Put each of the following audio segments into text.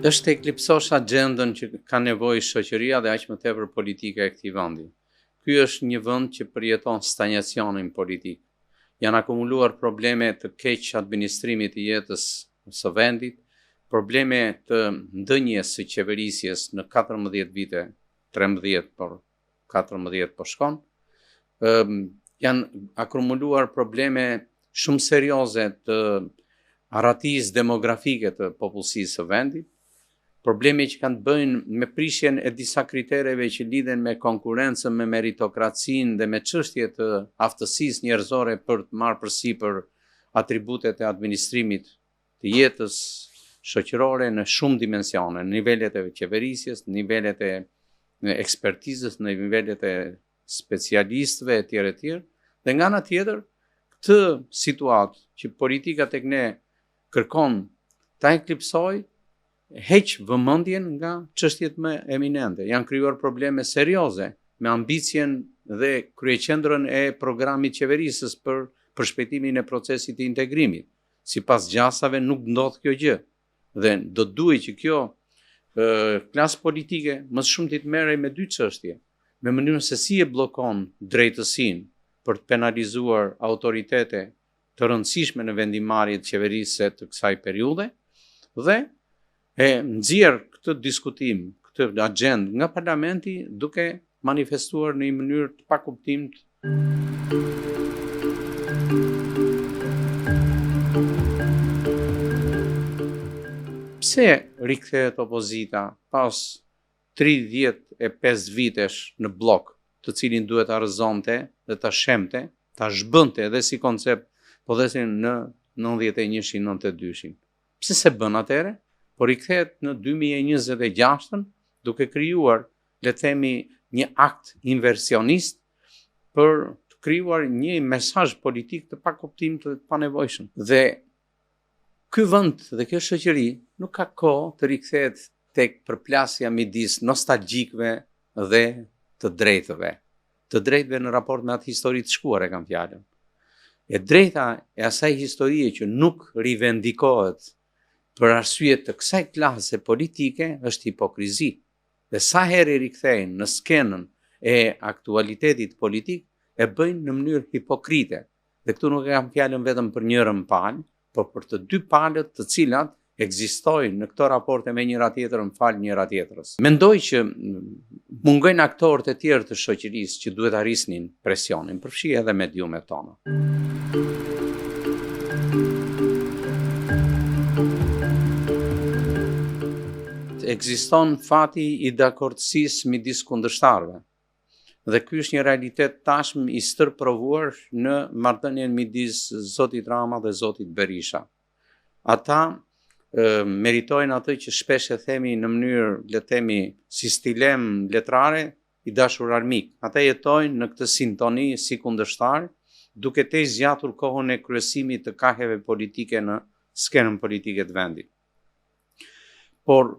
është të eklipsosh agendën që ka nevojë shoqëria dhe aq më tepër politika e këtij vendi. Ky është një vend që përjeton stagnacionin politik. Janë akumuluar probleme të keq administrimit të jetës së vendit, probleme të ndënjes së qeverisjes në 14 vite, 13 por 14 po shkon. Janë akumuluar probleme shumë serioze të arratisë demografike të popullsisë së vendit, probleme që kanë të bëjnë me prishjen e disa kritereve që lidhen me konkurrencën, me meritokracinë dhe me çështje të aftësisë njerëzore për të marrë përsipër atributet e administrimit të jetës shoqërore në shumë dimensione, në nivelet e qeverisjes, në nivelet e ekspertizës, në nivelet e specialistëve etj. Dhe nga ana tjetër, këtë situatë që politika tek ne kërkon ta eklipsoj, heq vëmendjen nga çështjet më eminente. Janë krijuar probleme serioze me ambicien dhe kryeqendrën e programit qeverisës për përshpejtimin e procesit të integrimit. Sipas gjasave nuk ndodh kjo gjë. Dhe do duhet që kjo klasë politike më shumë të merrej me dy çështje, me mënyrën se si e bllokon drejtësinë për të penalizuar autoritete të rëndësishme në vendimarrje të qeverisë të kësaj periudhe dhe e nxjerr këtë diskutim, këtë agendë nga parlamenti duke manifestuar në një mënyrë të pakuptimt. Pse rikthehet opozita pas 35 vitesh në blok, të cilin duhet ta rrëzonte dhe ta shemte, ta zhbënte edhe si koncept, po dhe si në 91-shin, 92-shin. Pse se bën atëre? Por rikthehet në 2026 duke krijuar, le të themi, një akt inversionist për të krijuar një mesazh politik të pakuptim të panevojshëm. Dhe ky vend dhe kjo shoqëri nuk ka kohë të rikthehet tek përplasja midis nostalgjikëve dhe të drejtëve. Të drejtëve në raport me atë histori të shkuar e kam fjalën. E drejta e asaj historie që nuk rivendikohet për arsye të kësaj klase politike është hipokrizi. Dhe sa herë i rikthejnë në skenën e aktualitetit politik, e bëjnë në mënyrë hipokrite. Dhe këtu nuk e kam fjalën vetëm për njërën palë, por për të dy palët të cilat ekzistojnë në këto raporte me njëra tjetrën fal njëra tjetrës. Mendoj që mungojnë aktorët e tjerë të shoqërisë që duhet arrisnin presionin, përfshi edhe mediumet tona. Ekziston fati i dakordësisë midis kundërshtarëve. Dhe ky është një realitet tashmë i stërprovuar në marrëdhënien midis zotit Rama dhe zotit Berisha. Ata meritojnë atë që shpesh e themi në mënyrë, le të themi, si stilem letrare, i dashur armik. Ata jetojnë në këtë sintoni si kundërshtar, duke të zgjatur kohën e kryesimit të kaheve politike në skenën politike të vendit. Por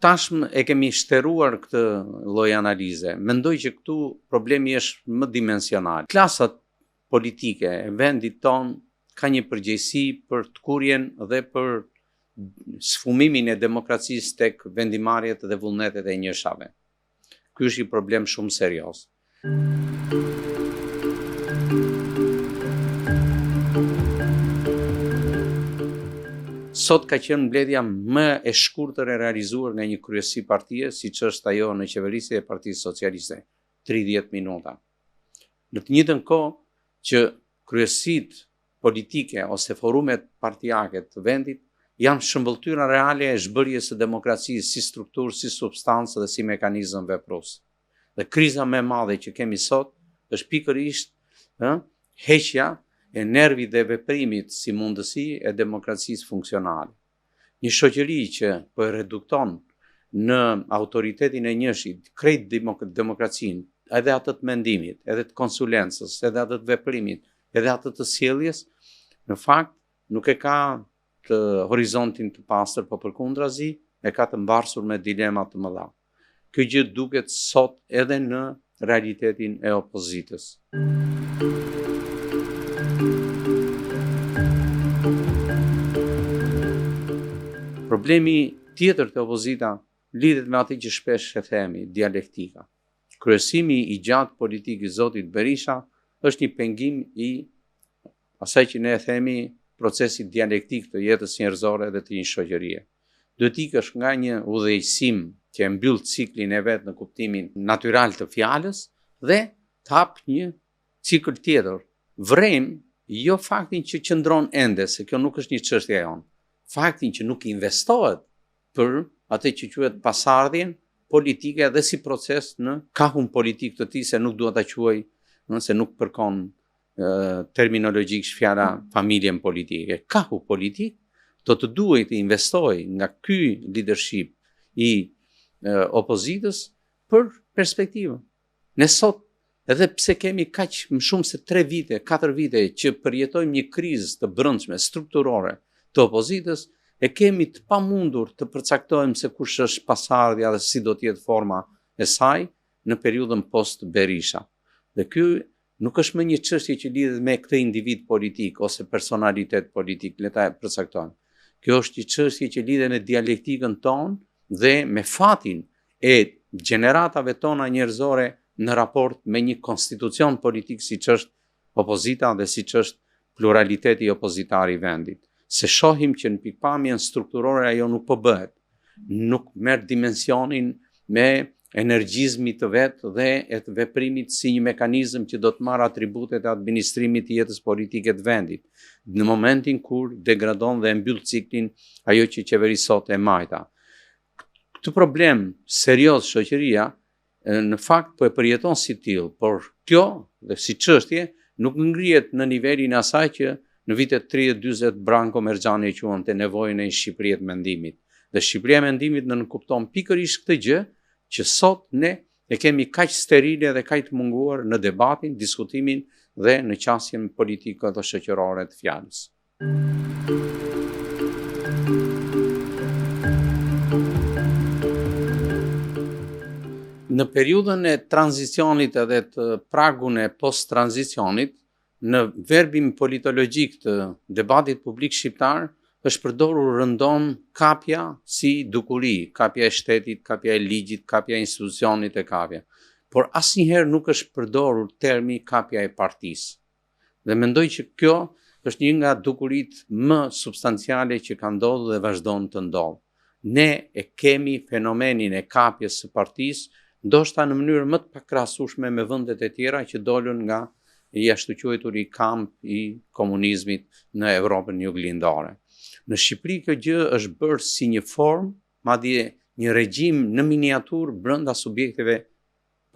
tashmë e kemi shtëruar këtë lloj analize. Mendoj që këtu problemi është më dimensional. Klasat politike e vendit ton ka një përgjegjësi për të kurjen dhe për sfumimin e demokracisë tek vendimarrjet dhe vullnetet e njëshave. Ky është një problem shumë serioz. Sot ka qenë mbledhja më e shkurtër e realizuar nga një kryesi partie, siç është ajo në qeverisje e Partisë Socialiste, 30 minuta. Në të njëjtën kohë që kryesit politike ose forumet partijake të vendit janë shëmbëltyra reale e zhbërjes së demokracisë si strukturë, si substancë dhe si mekanizëm veprues. Dhe kriza më e madhe që kemi sot është pikërisht heqja e nervit dhe veprimit si mundësi e demokracisë funksionale. Një shoqëri që po e redukton në autoritetin e njëshit, krejt demokracinë, edhe atë të mendimit, edhe të konsulencës, edhe atë të veprimit, edhe atë të sjelljes, në fakt nuk e ka të horizontin të pastër, por përkundrazi e ka të mbarsur me dilema të mëdha. Kjo gjë duket sot edhe në realitetin e opozitës. Problemi tjetër të opozita lidhet me atë që shpesh e themi, dialektika. Kryesimi i gjatë politik i zotit Berisha është një pengim i asaj që ne e themi procesi dialektik të jetës njerëzore dhe të një shoqërie. Duhet ikësh nga një udhëheqësim që e mbyll ciklin e vet në kuptimin natyral të fjalës dhe të hap një cikël tjetër. Vrem jo faktin që qëndron ende, se kjo nuk është një çështje e jonë. Faktin që nuk investohet për atë që quhet pasardhjen politike dhe si proces në kahun politik të tij, se nuk dua ta quaj, se nuk përkon terminologjikisht fjala familjen politike. Kahu politik do të duhet të investoj nga ky leadership i opozitës për perspektivën. Ne sot, edhe pse kemi kaq më shumë se 3 vite, 4 vite që përjetojmë një krizë të brendshme strukturore të opozitës, e kemi të pamundur të përcaktojmë se kush është pasardhja dhe si do të jetë forma e saj në periudhën post Berisha. Dhe ky nuk është më një çështje që lidhet me këtë individ politik ose personalitet politik, le ta përcaktojmë. Kjo është një çështje që lidhet me dialektikën tonë dhe me fatin e gjeneratave tona njerëzore në raport me një konstitucion politik siç është opozita dhe siç është pluraliteti opozitar i vendit. Se shohim që në pikpamjen strukturore ajo nuk po bëhet, nuk merr dimensionin me energjizmi të vetë dhe e të veprimit si një mekanizëm që do të marrë atributet e administrimit të jetës politike të vendit, në momentin kur degradon dhe mbyll ciklin ajo që qeveri sot e majta. Këtë problem serioz shoqëria në fakt po e përjeton si tillë, por kjo dhe si çështje nuk ngrihet në nivelin e asaj që në vitet 30-40 Branko Merxhani e quante nevojën e Shqipërisë të mendimit. Dhe Shqipëria e mendimit në nënkupton pikërisht këtë gjë që sot ne e kemi kaq sterile dhe kaq të munguar në debatin, diskutimin dhe në qasjen politike dhe shoqërore të fjalës. Në periudhën e tranzicionit edhe të pragun e post-tranzicionit, në verbim politologjik të debatit publik shqiptar, është përdorur rëndom kapja si dukuri, kapja e shtetit, kapja e ligjit, kapja e institucionit e kapja. Por asnjëherë nuk është përdorur termi kapja e partisë. Dhe mendoj që kjo është një nga dukuritë më substanciale që ka ndodhur dhe vazhdon të ndodhë. Ne e kemi fenomenin e kapjes së partisë, ndoshta në mënyrë më të pakrahasueshme me vendet e tjera që dolën nga i ashtu quajturi kamp i komunizmit në Evropën juglindore. Në Shqipëri kjo gjë është bërë si një formë, madje një regjim në miniatur brenda subjekteve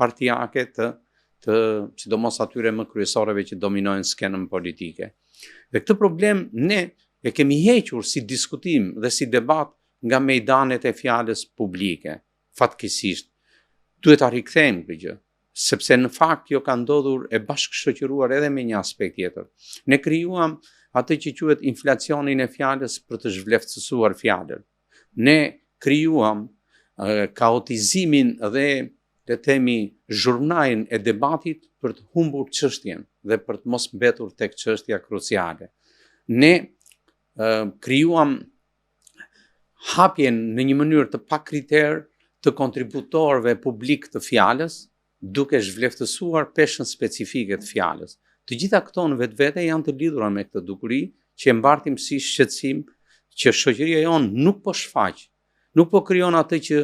partijake të sidomos atyre më kryesoreve që dominojnë skenën politike. Dhe këtë problem ne e kemi hequr si diskutim dhe si debat nga mejdanet e fjalës publike, fatkeqësisht. Duhet ta rikthejmë këtë gjë, sepse në fakt kjo ka ndodhur e bashkëshoqëruar edhe me një aspekt tjetër. Ne krijuam atë që quhet inflacionin e fjalës për të zhvleftësuar fjalën. Ne krijuam kaotizimin dhe le të themi zhurnajin e debatit për të humbur çështjen dhe për të mos mbetur tek çështja kruciale. Ne krijuam hapjen në një mënyrë të pakriter të kontributorëve publik të fjalës, duke zhvleftësuar peshën specifike të fjalës. Të gjitha këto në vetvete janë të lidhura me këtë dukuri që e mbartim si shqetësim që shoqëria jonë nuk po shfaq, nuk po krijon atë që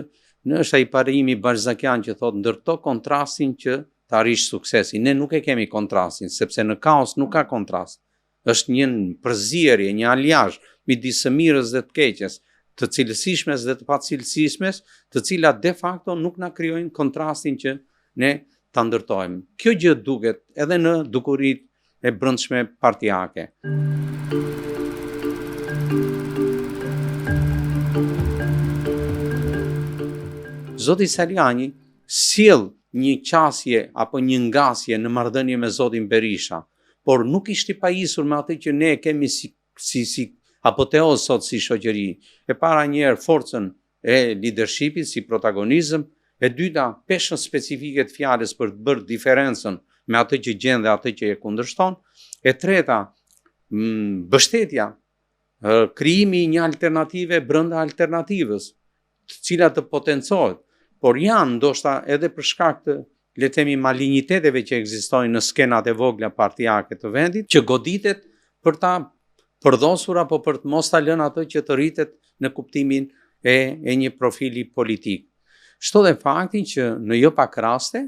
është ai parimi balzakian që thotë ndërto kontrastin që të arrish suksesin. Ne nuk e kemi kontrastin, sepse në kaos nuk ka kontrast. Është një përzierje, një aliazh midis së mirës dhe të keqes, të cilësishmes dhe të pacilësishmes, të cilat de facto nuk na krijojnë kontrastin që ne ta ndërtojmë. Kjo gjë duket edhe në dukuritë e brendshme partijake. Zoti Saliani sjell një qasje apo një ngasje në marrëdhënie me zotin Berisha, por nuk ishte i pajisur me atë që ne kemi si apoteoz sot si shoqëri. E para njerë forcën e leadershipit si protagonizëm, e dyta peshën specifike të fjalës për të bërë diferencën me atë që gjen dhe atë që e kundërshton, e treta mbështetja, krijimi një alternative brenda alternativës, të cilat të potencohet, por janë ndoshta edhe për shkak të le të themi maligniteteve që ekzistojnë në skenat e vogla partijake të vendit, që goditet për ta përdosur apo për të mos ta lënë atë që të rritet në kuptimin e një profili politik. Shto dhe faktin që në jo pak raste,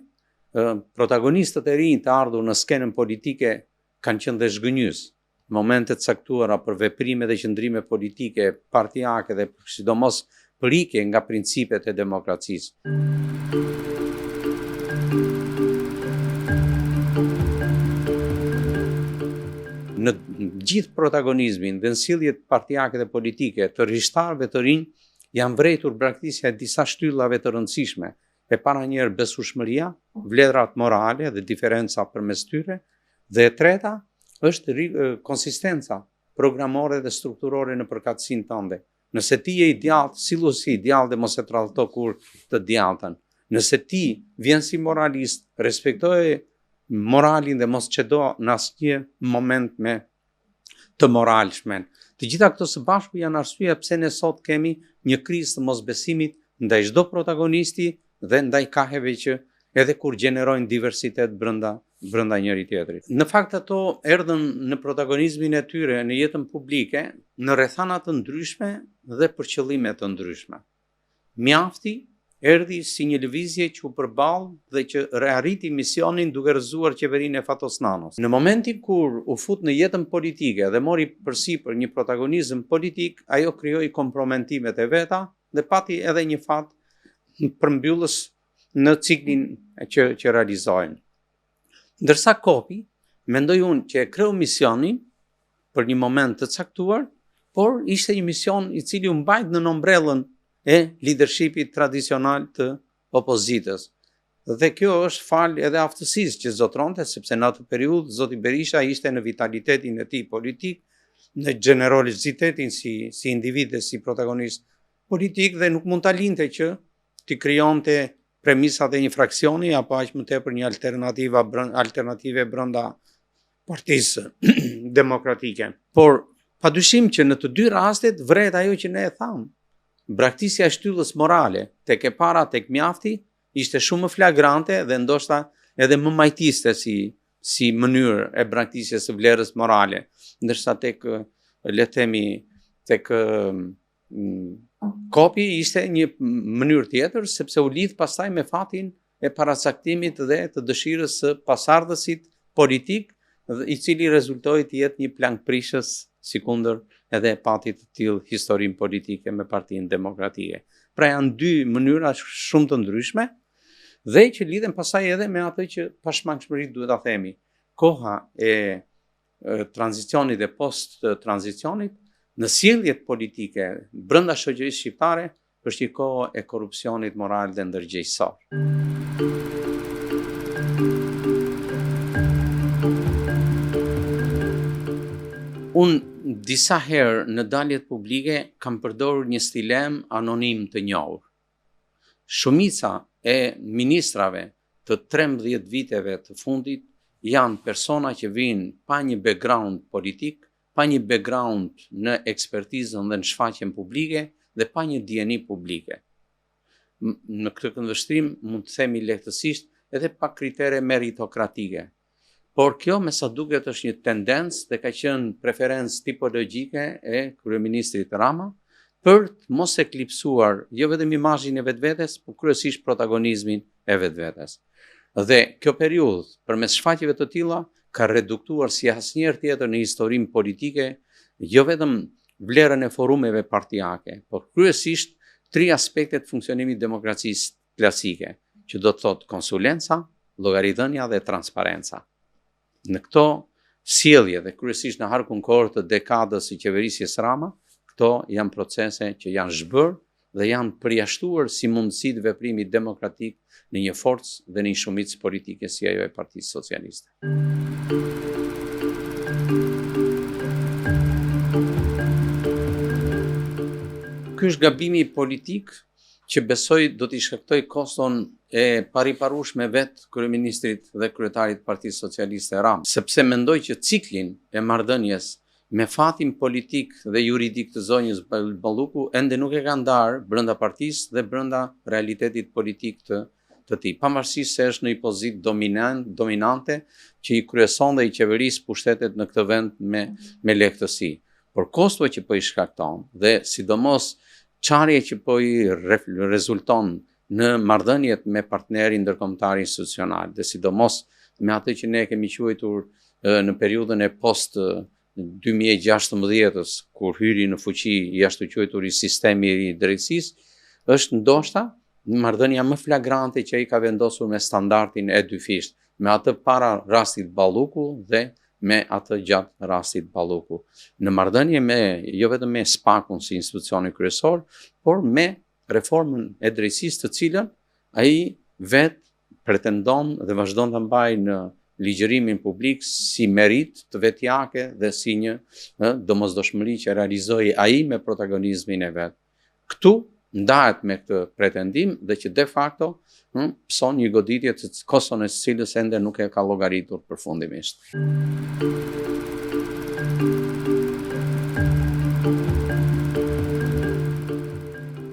protagonistët e rinj të ardhur në skenën politike kanë qenë dhe zhgënjys, momentet caktuara për veprime dhe qëndrime politike, partijake dhe sidomos përikje nga principet e demokracisë. Në gjithë protagonizmin dhe në sjelljet partijake dhe politike të rishtarëve të rinj janë vrejtur braktisja e disa shtyllave të rëndësishme, e para njëherë besueshmëria, vledrat morale dhe diferenca përmes tyre, dhe e treta është konsistenca programore dhe strukturore në përkatësinë tënde. Nëse ti je i djallët, sillu si i djallët dhe mos e tradhto kur të djallëtën. Nëse ti vjen si moralist, respektoje moralin dhe mos çdo në asnjë moment me të moralshmen. Të gjitha këto së bashku janë arsyeja pse ne sot kemi një krizë të mosbesimit ndaj çdo protagonisti dhe ndaj kaheve që edhe kur gjenerojnë diversitet brenda njëri tjetrit. Në fakt ato erdhën në protagonizmin e tyre në jetën publike në rrethana të ndryshme dhe për qëllime të ndryshme. Mjafti erdhi si një lëvizje që u përball dhe që rearriti misionin duke rrëzuar qeverinë e Fatos Nanos. Në momentin kur u fut në jetën politike dhe mori përsipër një protagonizëm politik, ajo krijoi kompromentimet e veta dhe pati edhe një fat përmbyllës në ciklin që realizojnë. Ndërsa Kopi, mendoj unë që e kreu misionin për një moment të caktuar, por ishte një mision i cili u mbajt në ombrellën e leadershipit tradicional të opozitës. Dhe kjo është fal edhe aftësisë që zotronte, sepse në atë periudhë zoti Berisha ishte në vitalitetin e tij politik, në generozitetin si individ dhe si protagonist politik dhe nuk mund ta linte që t'i krijonte premisat e një fraksioni apo aq më tepër një alternative brenda Partisë Demokratike. Por padyshim që në të dy rastet vret ajo që ne e thamë. Braktisja e shtyllës morale tek e para tek mjafti ishte shumë më flagrante dhe ndoshta edhe më majtiste si mënyrë e braktisjes së vlerës morale, ndërsa tek le të themi tek Kopi ishte një mënyrë tjetër sepse u lidh pastaj me fatin e paracaktimit dhe të dëshirës së pasardhësit politik i cili rezultoi të jetë një plankprishës sikundër edhe pati të tillë historinë politike me Partinë Demokratike. Pra janë dy mënyra shumë të ndryshme dhe që lidhen pastaj edhe me atë që pashmangshmërisht duhet ta themi. Koha e tranzicionit dhe post-tranzicionit në sjelljet politike brenda shoqërisë shqiptare është një kohë e korrupsionit moral dhe ndërgjegjësor. Unë disa herë në daljet publike kam përdorur një stilem anonim të njohur. Shumica e ministrave të 13 viteve të fundit janë persona që vinë pa një background politik, pa një background në ekspertizën dhe në shfaqjen publike dhe pa një dieni publike. Në këtë këndvështrim mund të themi lehtësisht edhe pa kritere meritokratike. Por kjo me sa duket është një tendencë dhe ka qenë preferencë tipologjike e kryeministrit Rama për të mos eklipsuar jo vetëm imazhin e vetvetes, por kryesisht protagonizmin e vetvetes. Dhe kjo periudhë, përmes shfaqjeve të tilla, ka reduktuar si asnjëherë tjetër në historinë politike jo vetëm vlerën e forumeve partijake, por kryesisht 3 aspektet të funksionimit të demokracisë klasike, që do të thotë konsulenca, llogaridhënia dhe transparenca. Në këto sjellje dhe kryesisht në harkun kohor të dekadës së qeverisjes Rama, këto janë procese që janë zhbërë dhe janë përjashtuar si mundësi të veprimit demokratik në një forcë dhe në një shumicë politike si ajo e Partisë Socialiste. Ky është gabimi politik që besoj do t'i shkaktoj koston e pariparueshme vetë kryeministrit dhe kryetarit Partisë Socialiste Rama, sepse mendoj që ciklin e marrëdhënies me fatin politik dhe juridik të zonjës Balluku ende nuk e ka ndarë brenda partisë dhe brenda realitetit politik të tij, pavarësisht se është në një pozitë dominante që i kryeson dhe i qeverisë pushtetet në këtë vend me lehtësi. Por kosto që po i shkakton dhe sidomos çarje që po i rezulton në marrëdhëniet me partnerin ndërkombëtar institucional dhe sidomos me atë që ne kemi quajtur në periudhën e post 2016 kur hyri në fuqi i ashtu quajturi sistemi i drejtësisë, është ndoshta marrëdhënia më flagrante që ai ka vendosur me standardin e dyfisht, me atë para rastit Balluku dhe me atë gjatë rastit Balluku. Në marrëdhënie jo vetëm me SPAK-un si institucioni kryesor, por me reformën e drejtësisë të cilën ai vetë pretendon dhe vazhdon të mbajë në ligjërimin publik si merit të vetjake dhe si një domosdoshmëri që realizoi ai me protagonizmin e vet. Këtu ndahet me këtë pretendim dhe që de facto pëson një goditje të koston e cilës ende nuk e ka llogaritur përfundimisht.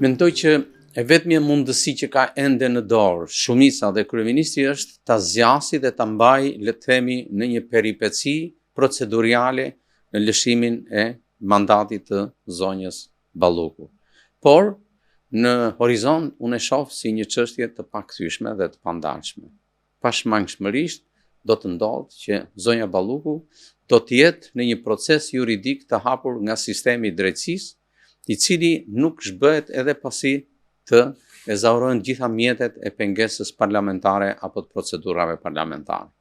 Mendoj që e vetmja mundësi që ka ende në dorë shumica dhe kryeministri është ta zgjasë dhe ta mbajë, le të themi, në një peripeci proceduriale në lëshimin e mandatit të zonjës Balluku. Por në horizont unë e shoh si një çështje të pakthyeshme dhe të pandalshme. Pashmangshmërisht do të ndodhë që zonja Balluku do të jetë në një proces juridik të hapur nga sistemi i drejtësisë, i cili nuk zhbëhet edhe pasi të ezaurohen gjitha mjetet e pengesës parlamentare apo të procedurave parlamentare.